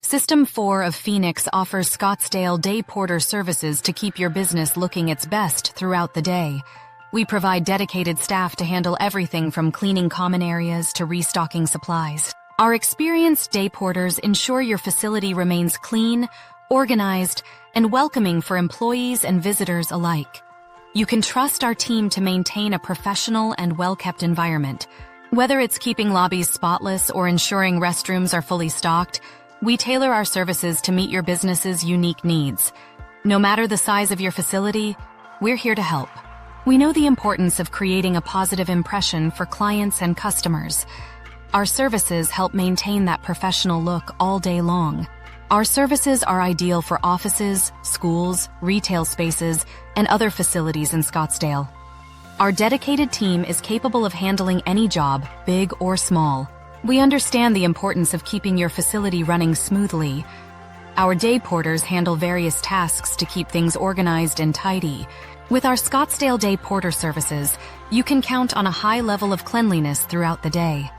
System4 of Phoenix offers Scottsdale day porter services to keep your business looking its best throughout the day. We provide dedicated staff to handle everything from cleaning common areas to restocking supplies. Our experienced day porters ensure your facility remains clean, organized, and welcoming for employees and visitors alike. You can trust our team to maintain a professional and well-kept environment. Whether it's keeping lobbies spotless or ensuring restrooms are fully stocked, we tailor our services to meet your business's unique needs. No matter the size of your facility, we're here to help. We know the importance of creating a positive impression for clients and customers. Our services help maintain that professional look all day long. Our services are ideal for offices, schools, retail spaces, and other facilities in Scottsdale. Our dedicated team is capable of handling any job, big or small. We understand the importance of keeping your facility running smoothly. Our day porters handle various tasks to keep things organized and tidy. With our Scottsdale Day Porter services, you can count on a high level of cleanliness throughout the day.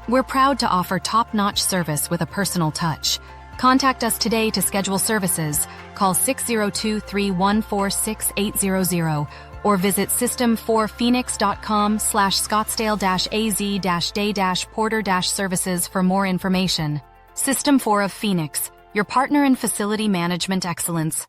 We're proud to offer top-notch service with a personal touch. Contact us today to schedule services. Call 602-314-6800 or visit system4phoenix.com/Scottsdale-AZ-day-porter-services for more information. System4 of Phoenix, your partner in facility management excellence.